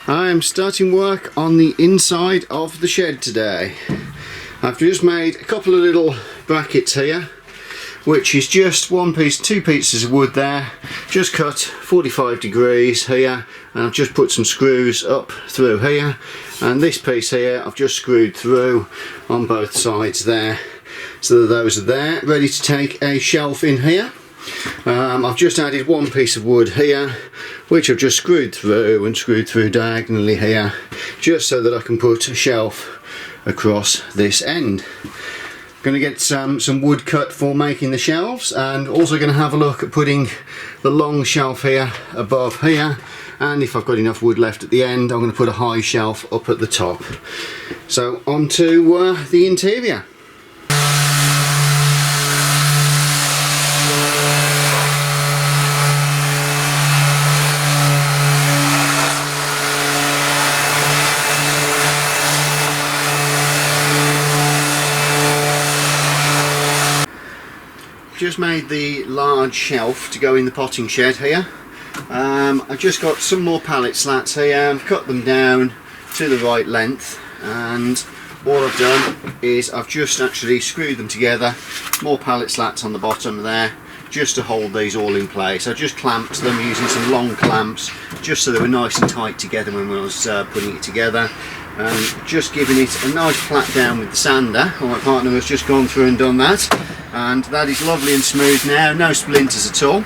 I'm starting work on the inside of the shed today. I've just made a couple of little brackets here, which is just two pieces of wood there, just cut 45 degrees here, and I've just put some screws up through here, and this piece here I've just screwed through on both sides there, so that those are there ready to take a shelf in here. I've just added one piece of wood here, which I've just screwed through diagonally here, just so that I can put a shelf across this end. Going to get some wood cut for making the shelves, and also going to have a look at putting the long shelf here above here, and if I've got enough wood left at the end, I'm going to put a high shelf up at the top. So on to the interior. Just made the large shelf to go in the potting shed here. I've just got some more pallet slats here. I've cut them down to the right length, and all I've done is I've just actually screwed them together. More pallet slats on the bottom there, just to hold these all in place. I just clamped them using some long clamps, just so they were nice and tight together when I was putting it together. Just giving it a nice flat down with the sander. My partner has just gone through and done that, and that is lovely and smooth now, no splinters at all.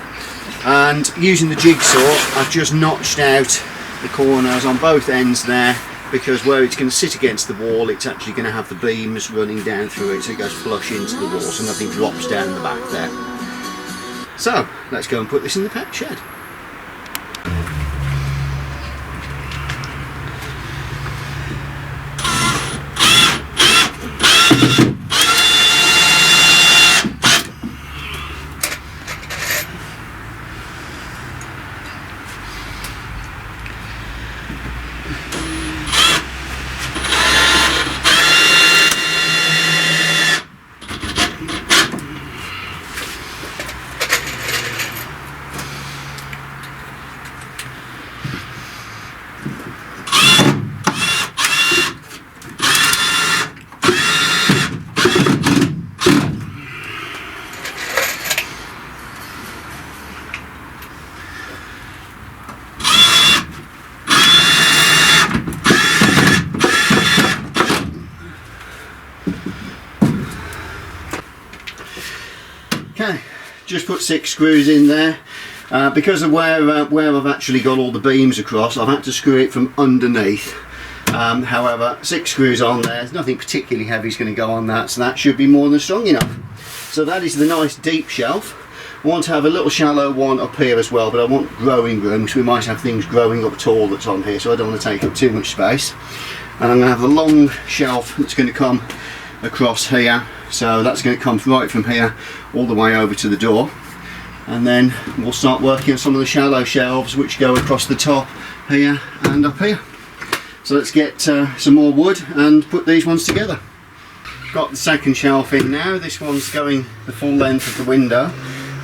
And using the jigsaw, I've just notched out the corners on both ends there, because where it's going to sit against the wall, it's actually going to have the beams running down through it, so it goes flush into the wall, so nothing drops down the back there. So let's go and put this in the pet shed. Okay, just put 6 screws in there. Because of where I've actually got all the beams across, I've had to screw it from underneath. However, 6 screws on there, there's nothing particularly heavy is going to go on that, so that should be more than strong enough. So that is the nice deep shelf. I want to have a little shallow one up here as well, but I want growing room, so we might have things growing up tall that's on here, so I don't want to take up too much space. And I'm going to have the long shelf that's going to come across here, so that's going to come right from here all the way over to the door, and then we'll start working on some of the shallow shelves which go across the top here and up here. So let's get some more wood and put these ones together. Got the second shelf in now. This one's going the full length of the window.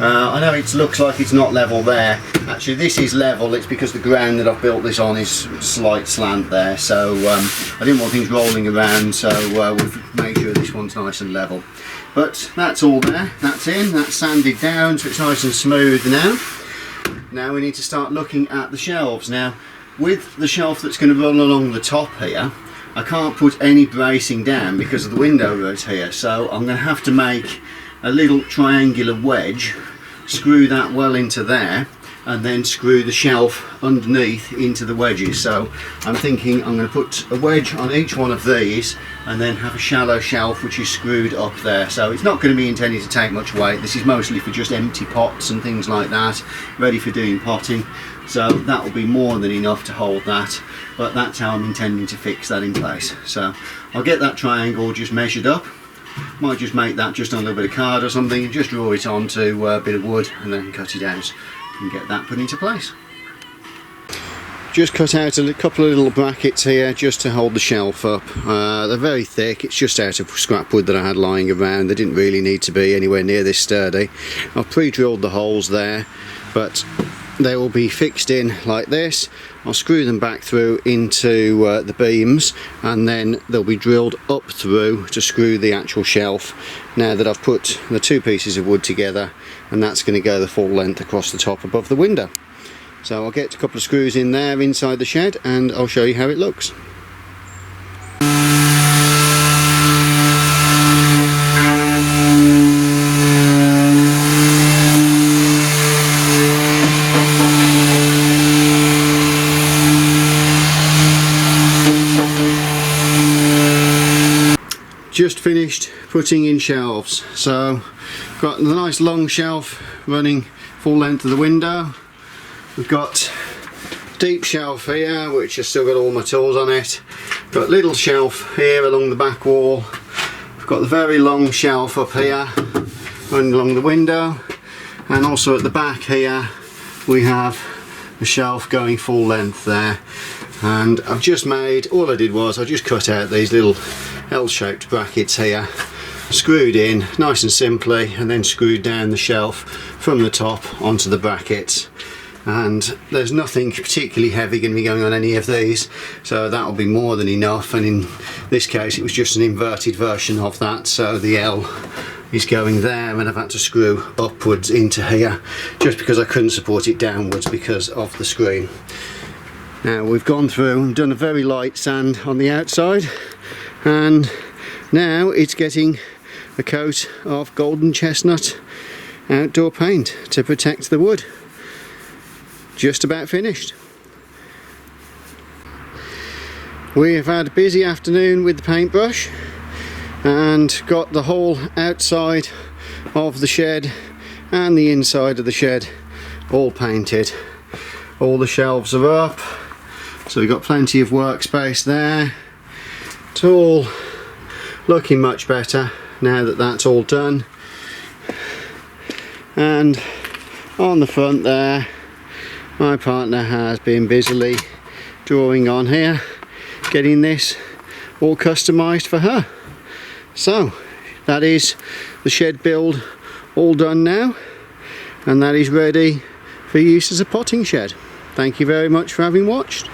I know it looks like it's not level there. Actually, this is level. It's because the ground that I've built this on is slight slant there, so I didn't want things rolling around, so we've made sure this one's nice and level. But that's all there, that's in, that's sanded down, so it's nice and smooth now. Now we need to start looking at the shelves. Now, with the shelf that's going to run along the top here, I can't put any bracing down because of the window right here, so I'm going to have to make a little triangular wedge, screw that well into there, and then screw the shelf underneath into the wedges. So I'm thinking I'm going to put a wedge on each one of these and then have a shallow shelf which is screwed up there. So it's not going to be intended to take much weight. This is mostly for just empty pots and things like that, ready for doing potting. So that will be more than enough to hold that, but that's how I'm intending to fix that in place. So I'll get that triangle just measured up. Might just make that just on a little bit of card or something and just draw it onto a bit of wood and then cut it out and get that put into place. Just cut out a couple of little brackets here just to hold the shelf up. They're very thick, it's just out of scrap wood that I had lying around. They didn't really need to be anywhere near this sturdy. I've pre-drilled the holes there, but they will be fixed in like this. I'll screw them back through into the beams, and then they'll be drilled up through to screw the actual shelf now that I've put the two pieces of wood together, and that's going to go the full length across the top above the window. So I'll get a couple of screws in there inside the shed and I'll show you how it looks. Just finished putting in shelves, so got the nice long shelf running full length of the window. We've got deep shelf here which has still got all my tools on it. Got little shelf here along the back wall. We've got the very long shelf up here running along the window, and also at the back here we have the shelf going full length there. And I've just made, all I did was I just cut out these little L-shaped brackets here, screwed in nice and simply, and then screwed down the shelf from the top onto the brackets. And there's nothing particularly heavy going to be going on any of these, so that'll be more than enough. And in this case it was just an inverted version of that, so the L is going there, and I've had to screw upwards into here just because I couldn't support it downwards because of the screen. Now we've gone through and done a very light sand on the outside, and now it's getting a coat of golden chestnut outdoor paint to protect the wood. Just about finished. We have had a busy afternoon with the paintbrush and got the whole outside of the shed and the inside of the shed all painted. All the shelves are up, so we've got plenty of workspace there. It's all looking much better now that that's all done. And on the front there, my partner has been busily drawing on here, getting this all customised for her. So that is the shed build all done now, and that is ready for use as a potting shed. Thank you very much for having watched.